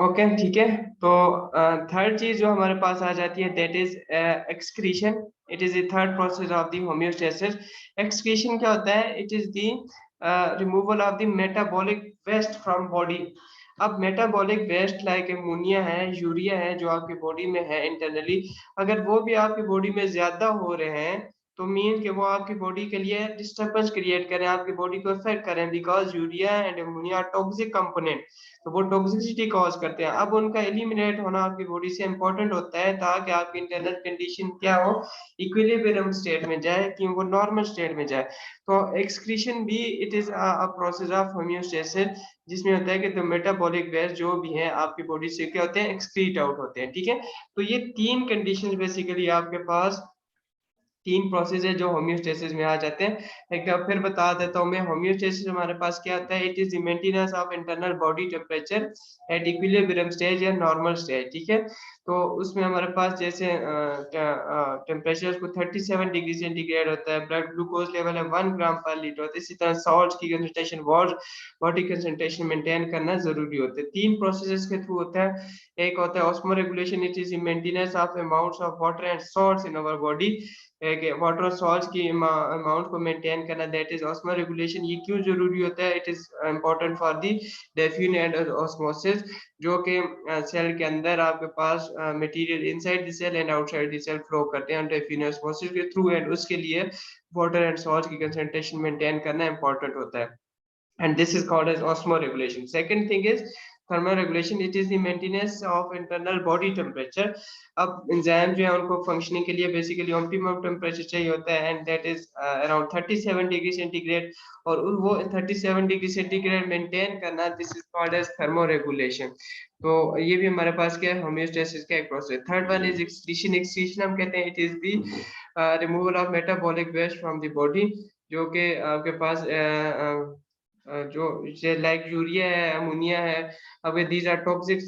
Okay, ठीक है। तो थर्ड चीज जो हमारे पास आ जाती है that is excretion. It is the third process of the homeostasis. Excretion क्या होता है? It is the removal of the metabolic waste from body. अब मेटाबॉलिक वेस्ट लाइक एमोनिया है, यूरिया है, जो आपकी बॉडी में है इंटरनली, अगर वो भी आपकी बॉडी में ज्यादा हो रहे हैं तो मीन कि वो आपकी बॉडी के लिए डिस्टर्बेंस क्रिएट करें, आपकी बॉडी को इफेक्ट करें, because urea and ammonia toxic component, तो वो टॉक्सिसिटी कॉज करते हैं। अब उनका एलिमिनेट होना आपकी बॉडी से इंपॉर्टेंट होता है ताकि आपकी इंटरनल कंडीशन क्या हो, इक्विलिब्रियम स्टेट में जाए, कि वो नॉर्मल स्टेट में जाए। तो एक्सक्रीशन भी it is a process of homeostasis, जिसमें होता है कि तो मेटाबॉलिक वेस्ट जो भी है आपकी बॉडी से क्या होते हैं, एक्सक्रीट आउट होते हैं। ठीक है, तो ये तीन कंडीशन बेसिकली आपके पास, तीन प्रोसेस है जो होम्योस्टेसिस में आ जाते हैं। एक बार फिर बता देता हूँ मैं, होम्योस्टेसिस हमारे पास क्या होता है? It is the maintenance of internal body temperature at equilibrium stage या नॉर्मल स्टेज। ठीक है, तो उसमें हमारे पास जैसे टेम्परेचर को 37 डिग्री सेंटीग्रेड होता है, ब्लड ग्लूकोज लेवल है 1 ग्राम पर लीटर होता है, इसी तरह सॉल्ट की कंसंट्रेशन, बॉडी कंसंट्रेशन मेंटेन करना जरूरी होता है। तीन प्रोसेस के थ्रू होता है। एक होता है osmoregulation, it is maintenance of amounts of water and salts in our body, water और सॉल्ट की अमाउंट को मेंटेन करना, दैट इज ऑस्मो रेगुलेशन। ये क्यों जरूरी होता है? It is important for the diffusion and osmosis, जो कि सेल के अंदर आपके पास material inside the cell and outside the cell flow करते हैं डिफ्यूजन ऑस्मोसिस के थ्रू, एंड उसके लिए वाटर एंड सॉल्ट की कंसंट्रेशन मेंटेन करना इंपॉर्टेंट होता है, and this is called as osmoregulation. Second thing is thermoregulation, it is the maintenance of internal body temperature. अब एंजाइम जो है उनको फंक्शनिंग के लिए बेसिकली ऑप्टिमम टेम्परेचर चाहिए होता है, and that is around 37 degree centigrade, और वो 37 डिग्री सेंटीग्रेड मेंटेन करना, this is called as thermoregulation. तो ये भी हमारे पास क्या है, होम्योस्टेसिस का एक process. Third one is excretion. Excretion हम कहते हैं it is the removal of metabolic waste from the body, जो कि आपके पास जो लाइक यूरिया है, अमोनिया है, अब दीज आर टॉक्सिक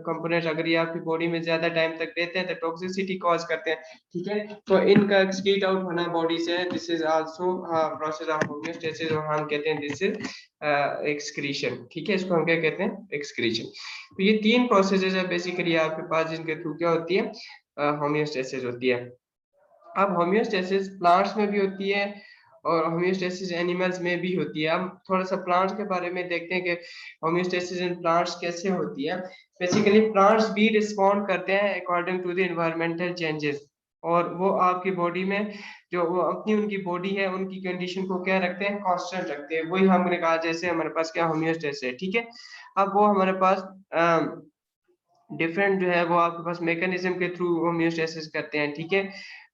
कंपोनेंट्स, अगर ये आपकी बॉडी में ज्यादा टाइम तक रहते हैं तो टॉक्सिसिटी कॉज करते हैं। ठीक है, तो इनका एक्सक्रीट आउट होना बॉडी से, this is also process of homeostasis, और हम कहते हैं दिस इज एक्सक्रीशन। ठीक है, इसको हम क्या कहते हैं, एक्सक्रीशन। तो ये तीन प्रोसेसेस है बेसिकली आपके पास, जिनके थ्रू क्या होती है, होम्योस्टेसिस होती है। अब होम्योस्टेसिस प्लांट्स में भी होती है और होम्योस्टेसिस एनिमल्स में भी होती है। अब थोड़ा सा प्लांट्स के बारे में देखते हैं कि होम्योस्टेसिस इन प्लांट्स कैसे होती है। बेसिकली प्लांट्स भी रिस्पॉन्ड करते हैं according to the environmental changes, और वो आपकी बॉडी में जो वो अपनी उनकी बॉडी है उनकी कंडीशन को क्या रखते हैं, कांस्टेंट रखते हैं। वही हमने कहा जैसे हमारे पास क्या होम्योस्टेसिस है। ठीक है, अब वो हमारे पास डिफरेंट जो है वो आपके पास मैकेनिज्म के थ्रू होम्योस्टेसिस करते हैं। ठीक है,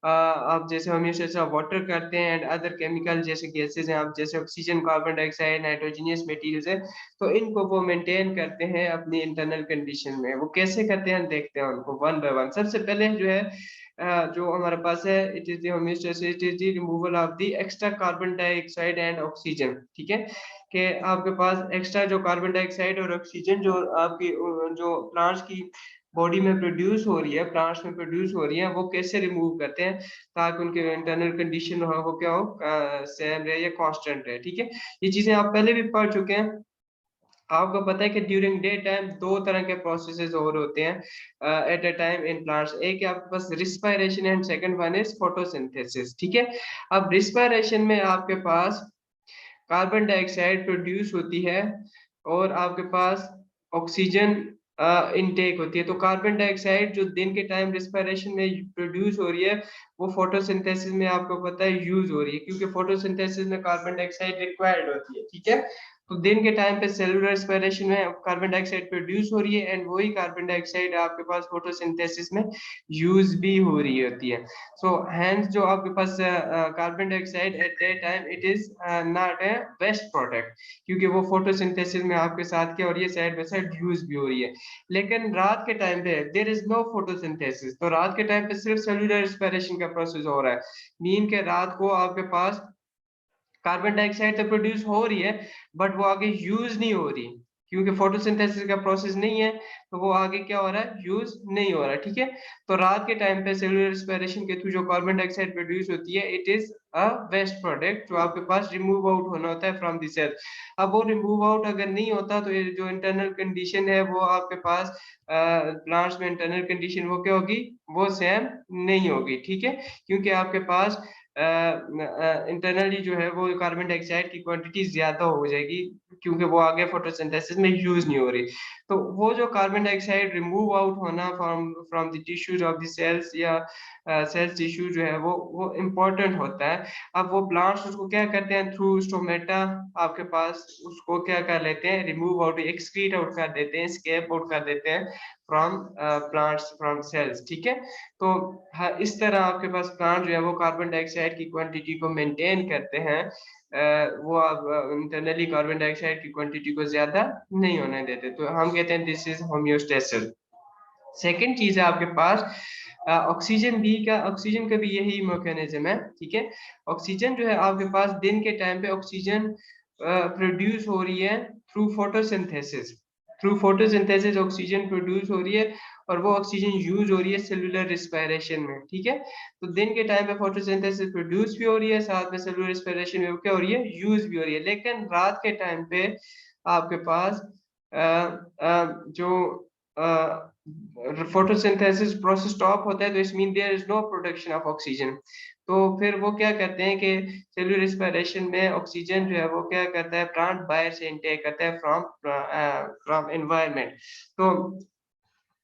आप जैसे होम्योस्टेसिस ऑफ वाटर करते हैं एंड अदर केमिकल जैसे गैसेज हैं, आप जैसे oxygen, carbon dioxide, nitrogenous materials है, तो इनको वो मेंटेन करते हैं अपनी इंटरनल कंडीशन में। वो कैसे करते हैं देखते हैं उनको वन बाय वन। सबसे पहले जो है जो हमारे पास है, it is the homeostasis, it is the removal of the extra carbon dioxide and oxygen. ठीक है, कि आपके पास एक्स्ट्रा जो कार्बन डाइऑक्साइड और ऑक्सीजन जो आपकी जो प्लांट्स की बॉडी में प्रोड्यूस हो रही है, प्लांट्स में प्रोड्यूस हो रही है, वो कैसे रिमूव करते हैं ताकि उनके इंटरनल कंडीशन हो वो क्या हो, सेम रहे या कांस्टेंट रहे। ठीक है, ये चीजें आप पहले भी पढ़ चुके हैं। आपको पता है कि ड्यूरिंग डे टाइम दो तरह के प्रोसेसेस और होते हैं at a time in plants. एक है आपके पास respiration and second one is photosynthesis. ठीक है, अब रिस्पायरेशन में आपके पास कार्बन डाइऑक्साइड प्रोड्यूस होती है और आपके पास ऑक्सीजन इनटेक होती है। तो कार्बन डाइऑक्साइड जो दिन के टाइम रिस्पायरेशन में प्रोड्यूस हो रही है, वो फोटोसिंथेसिस में आपको पता है यूज हो रही है, क्योंकि फोटोसिंथेसिस में कार्बन डाइऑक्साइड रिक्वायर्ड होती है। ठीक है, तो दिन के टाइम पे सेलुलर रेस्पिरेशन में कार्बन डाइऑक्साइड प्रोड्यूस हो रही है, एंड वही कार्बन डाइऑक्साइड आपके पास फोटोसिंथेसिस में यूज भी हो रही होती है। सो हैंस जो आपके पास carbon dioxide at that time it is not a waste product, क्योंकि वो फोटोसिंथेसिस में आपके साथ क्या हो रही है, साइड बाय साइड यूज भी हो रही है। लेकिन रात के टाइम पे देयर इज नो फोटोसिंथेसिस, तो रात के टाइम पे सिर्फ सेलुलर रेस्पिरेशन का प्रोसेस हो रहा है। मीन के रात को आपके पास कार्बन डाइऑक्साइड तो प्रोड्यूस हो रही है, बट वो आगे यूज नहीं हो रही। क्योंकि फोटोसिंथेसिस का प्रोसेस नहीं है तो वो आगे क्या हो रहा है, यूज नहीं हो रहा है। ठीक है, तो रात के टाइम पे सेलुलर रेस्पिरेशन के थ्रू जो कार्बन डाइऑक्साइड प्रोड्यूस होती है, it is a waste product जो आपके पास रिमूव आउट होना होता है फ्रॉम द सेल। अब वो रिमूव आउट अगर नहीं होता तो ये जो इंटरनल कंडीशन है वो आपके पास प्लांट्स में इंटरनल कंडीशन वो क्या होगी, वो सेम नहीं होगी। ठीक है, क्योंकि आपके पास इंटरनली जो है वो कार्बन डाइऑक्साइड की क्वांटिटी ज्यादा हो जाएगी, क्योंकि वो आगे फोटोसिंथेसिस में यूज नहीं हो रही। तो वो जो कार्बन डाइऑक्साइड रिमूव आउट होना from from the tissues of the cells या सेल्स टिश्यू जो है वो इम्पोर्टेंट होता है। अब वो प्लांट्स उसको क्या करते हैं, थ्रू स्टोमेटा आपके पास उसको क्या कर लेते हैं, रिमूव आउट, एक्सक्रीट आउट कर देते हैं, स्केप आउट कर देते हैं फ्रॉम प्लांट्स फ्रॉम सेल्स। ठीक है, तो हाँ, इस तरह आपके पास प्लांट जो है वो कार्बन डाइऑक्साइड की क्वांटिटी को मेंटेन करते हैं। वो आप इंटरनली कार्बन डाइऑक्साइड की क्वांटिटी को ज्यादा नहीं होने देते, तो हम कहते हैं दिस इज होम्योस्टेसिस। सेकेंड चीज है आपके पास ऑक्सीजन बी का, ऑक्सीजन का भी यही मैकेनिज्म है। ठीक है, ऑक्सीजन जो है आपके पास दिन के टाइम पे ऑक्सीजन प्रोड्यूस हो रही है through photosynthesis. Through photosynthesis oxygen produce हो रही है और वो ऑक्सीजन यूज हो रही है सेलुलर रिस्पायरेशन में। ठीक है, तो दिन के टाइम पे फोटोसिंथेसिस प्रोड्यूस भी हो रही है, साथ में सेलुलर रिस्पायरेशन में क्या हो रही है, यूज भी हो रही है। लेकिन रात के टाइम पे आपके पास जो फोटोसिंथेसिस प्रोसेस स्टॉप होता है, तो इस mean there is no production of oxygen. तो फिर वो क्या करते हैं कि सेलुलर रिस्पायरेशन में ऑक्सीजन जो है वो क्या करता है, प्लांट बाहर से इनटेक करता है फ्रॉम फ्रॉम एनवायरनमेंट। तो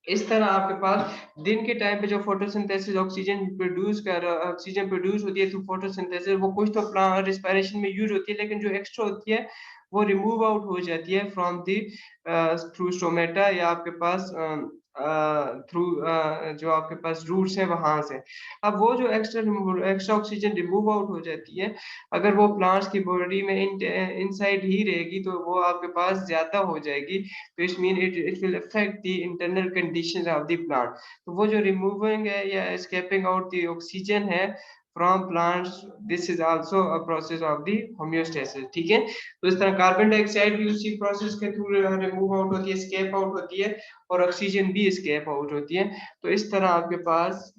इस तरह आपके पास दिन के टाइम पे जो फोटोसिंथेसिस ऑक्सीजन प्रोड्यूस होती है थ्रू फोटोसिंथेसिस, वो कुछ तो प्लांट रिस्पायरेशन में यूज होती है, लेकिन जो एक्स्ट्रा होती है वो रिमूव आउट हो जाती है फ्रॉम दी थ्रू स्टोमेटा या आपके पास थ्रू जो आपके पास रूट्स है वहां से। अब वो जो एक्स्ट्रा ऑक्सीजन रिमूव आउट हो जाती है, अगर वो प्लांट्स की बॉडी में इनसाइड ही रहेगी तो वो आपके पास ज्यादा हो जाएगी, which mean it will affect the internal conditions of the plant। तो वो जो रिमूविंग है या escaping out the oxygen है from plants, this is also a process of the homeostasis। ठीक है, तो इस तरह कार्बन डाइऑक्साइड भी उसी प्रोसेस के थ्रू रिमूव आउट होती है, escape आउट होती है, और ऑक्सीजन भी escape आउट होती है। तो इस तरह आपके पास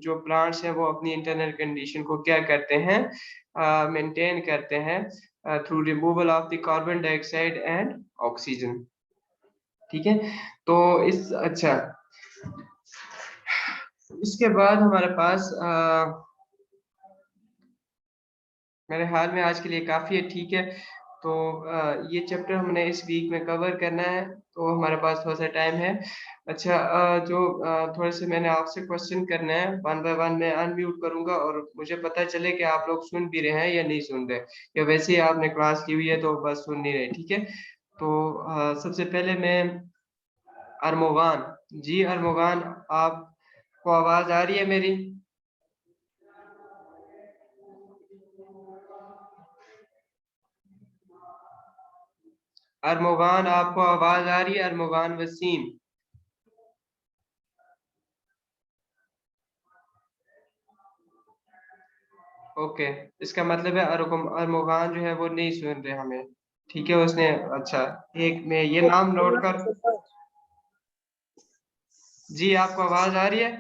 जो प्लांट्स हैं वो अपनी इंटरनल कंडीशन को क्या करते हैं, मेंटेन करते हैं through removal of the carbon dioxide and oxygen. ठीक है, तो इस अच्छा इसके बाद हमारे पास मेरे ख्याल में आज के लिए काफ़ी है। ठीक है, तो ये चैप्टर हमने इस वीक में कवर करना है, तो हमारे पास थोड़ा सा टाइम है। अच्छा, थोड़े से मैंने आपसे क्वेश्चन करना है, वन बाय वन मैं अनम्यूट करूंगा और मुझे पता चले कि आप लोग सुन भी रहे हैं या नहीं सुन रहे, या वैसे ही आपने क्लास ली हुई है तो बस सुन नहीं रहे। ठीक है, तो सबसे पहले मैं अरमोगान, जी अरमोगान, आपको आवाज आ रही है मेरी? अरमोगान, आपको आवाज आ रही है? अरमोगान वसीम, ओके, इसका मतलब है अरमोगान जो है वो नहीं सुन रहे हमें। ठीक है, उसने अच्छा, एक में ये नाम नोट कर। जी, आपको आवाज आ रही है?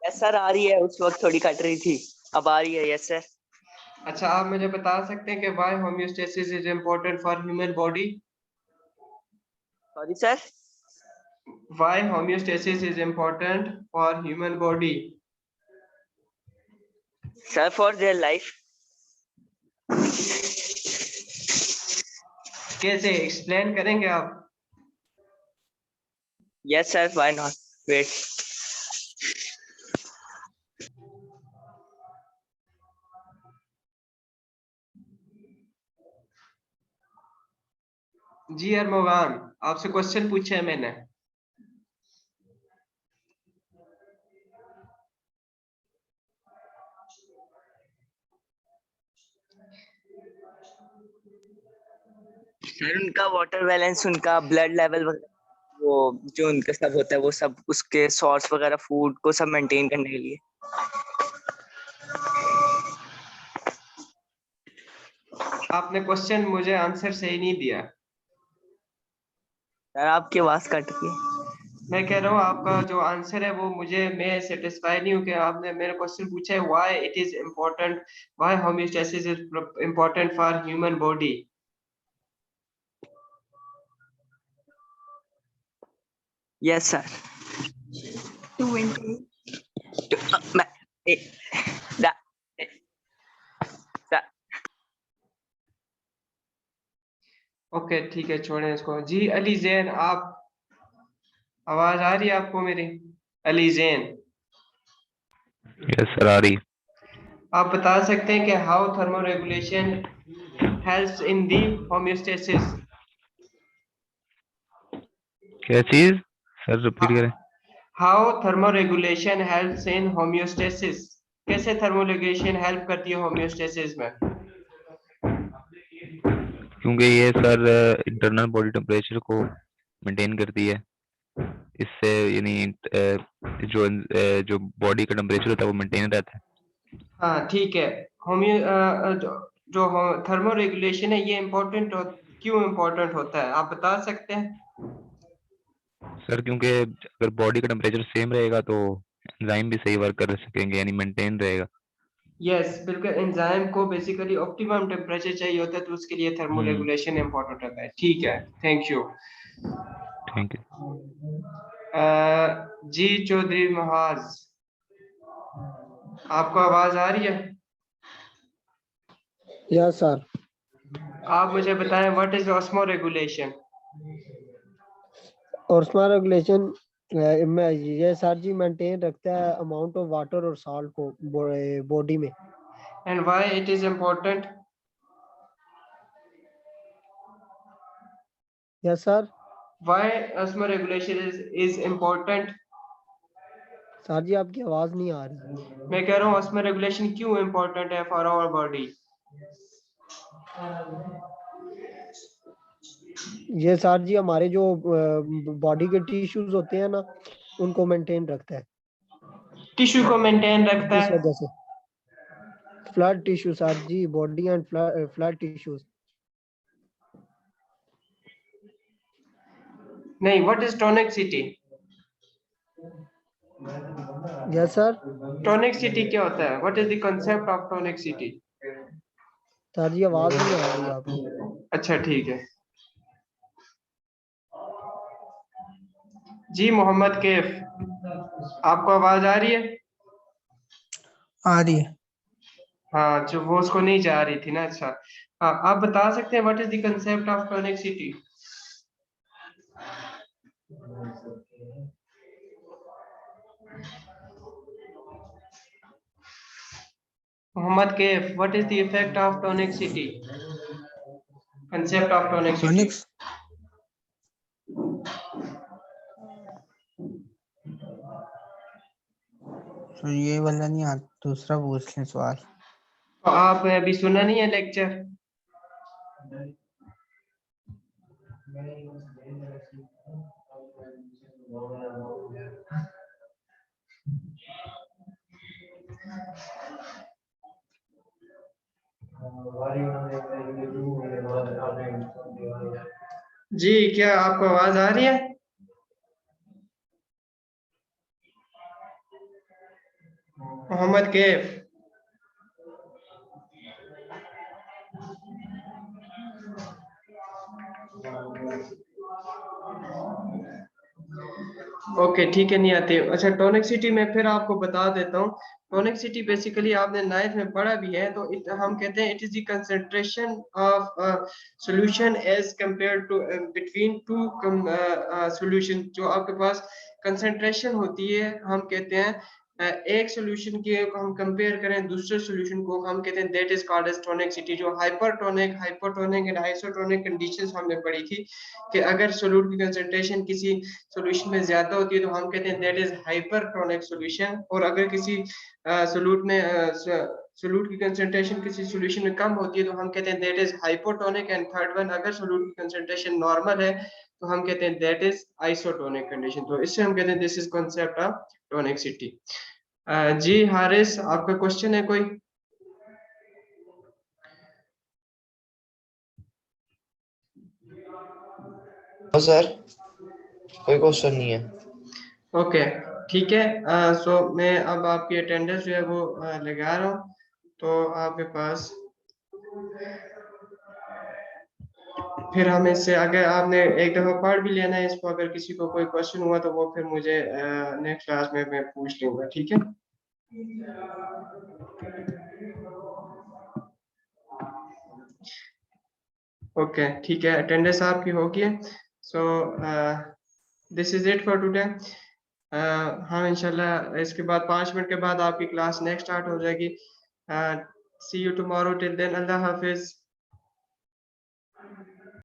यस सर, आ रही है, उस वक्त थोड़ी कट रही थी, अब आ रही है। Yes sir. अच्छा, आप मुझे बता सकते हैं कि why homeostasis is important for human body? Sorry sir. Why homeostasis is important for human body? Sir for their life. कैसे एक्सप्लेन करेंगे आप? Yes sir, why not, wait. जी अरमोगान, आपसे क्वेश्चन पूछे है मैंने। सर उनका वाटर बैलेंस, उनका ब्लड लेवल, वो जो उनका सब होता है वो सब उसके सोर्स वगैरह फूड को सब मेंटेन करने के लिए। आपने क्वेश्चन मुझे आंसर सही नहीं दिया। सर आपकी आवाज कट गई। मैं कह रहा हूँ आपका जो आंसर है वो मैं सेटिस्फाई नहीं हूँ कि आपने मेरा क्वेश्चन पूछा है why it is important, why homeostasis is important for human body. Yes sir. To maintain. Okay ठीक है, छोड़ें इसको। जी अली जैन, आप, आवाज आ रही है आपको मेरी? अली जैन, यस सर, आ रही। आप बता सकते हैं कि how thermoregulation helps in the homeostasis? क्या चीज सर, रिपीट करें। How thermoregulation helps in homeostasis, कैसे थर्मोरेगुलेशन हेल्प करती है होम्योस्टेसिस में? क्योंकि ये सर इंटरनल बॉडी टेम्परेचर को मेंटेन करती है। इससे यानी जो बॉडी का टेम्परेचर होता है वो मेंटेन रहता है। हाँ ठीक है। जो थर्मोरेगुलेशन है ये क्यों इम्पोर्टेंट होता है, आप बता सकते हैं? सर क्योंकि अगर बॉडी का टेम्परेचर सेम रहेगा तो एंजाइम भी सही वर्क कर सकेंगे, यानी मेंटेन रहेगा। यस बिल्कुल, एंजाइम को बेसिकली ऑप्टिमम टेम्परेचर चाहिए होता है, तो उसके लिए थर्मोरेगुलेशन इम्पोर्टेंट होता है। ठीक है, थैंक यू। Thank you. जी चौधरी महाज, आपको आवाज आ रही है? Yes sir. आप मुझे बताएं what is osmoregulation? Osmoregulation ये सर जी मेंटेन रखता है अमाउंट ऑफ वाटर और साल्ट को बॉडी में। And why it is important? Yes sir. Why osmoregulation is important? Sir जी आपकी आवाज नहीं आ रही। मैं कह रहा हूँ ऑस्मो रेगुलेशन क्यों इम्पोर्टेंट है फॉर आवर बॉडी? ये सर जी हमारे जो बॉडी के टिश्यूज होते हैं ना, उनको मेंटेन रखता है। टिश्यू को मेंटेन रखता इस है? वजह से फ्लड टिश्यू सर जी, बॉडी एंड फ्लड टिश्यूज। नहीं, what is tonicity? Yes sir. Tonicity क्या होता है? What is the concept of tonicity? Sir जी आवाज नहीं आ रही आपकी। अच्छा ठीक है। जी मोहम्मद कैफ, आपको आवाज आ रही है? आ रही है। हाँ, जो वो उसको नहीं जा रही थी ना। अच्छा, हाँ आप बता सकते हैं what is the concept of tonicity? Mohammad Kaif, what is the effect of tonicity, concept of tonicity? Tonics तो ये वाला नहीं आता, दूसरा पूछ लें सवाल। तो आप अभी सुना नहीं है लेक्चर? जी क्या आपको आवाज आ रही है? मोहम्मद कैफ, ओके ठीक है, नहीं आती। अच्छा, टॉनिसिटी में फिर आपको बता देता हूँ। टॉनिसिटी बेसिकली आपने नाइन्थ में पढ़ा भी है, तो हम कहते हैं it is the concentration of solution as compare to between two solution. जो आपके पास कंसंट्रेशन होती है, हम कहते हैं एक सॉल्यूशन के हम कंपेयर करें दूसरे सॉल्यूशन को, हम कहते हैं दैट इज कॉल्ड एज टॉनिसिटी। जो हाइपोटोनिक एंड आइसोटोनिक कंडीशंस हमने पढ़ी थी कि अगर सोल्यूट की कंसंट्रेशन किसी सॉल्यूशन में ज्यादा होती है तो हम कहते हैं दैट इज हाइपरटोनिक सॉल्यूशन, और अगर किसी सोल्यूट की कंसंट्रेशन किसी सॉल्यूशन में कम होती है तो हम कहते हैं that is hypotonic. And third one, अगर सोल्यूट की कंसंट्रेशन नॉर्मल है तो हम कहते हैं दैट इज आइसोटोनिक कंडीशन। तो इससे हम कहते हैं this is concept of tonicity. जी हारिस, आपका क्वेश्चन है कोई? सर कोई क्वेश्चन नहीं है। ओके ठीक है। सो मैं अब आपकी अटेंडेंस जो है वो लगा रहा हूँ, तो आपके पास फिर हम इससे, अगर आपने एक दफ़ा पढ़ भी लेना है इसको, अगर किसी को कोई क्वेश्चन हुआ तो वो फिर मुझे नेक्स्ट क्लास में मैं पूछ लूँगा, ठीक है। ओके ठीक है, अटेंडेंस आपकी होगी है। So this is it for today. हाँ इंशाल्लाह इसके बाद 5 मिनट के बाद आपकी क्लास नेक्स्ट स्टार्ट हो जाएगी। See you tomorrow, till then अल्लाह हाफिज।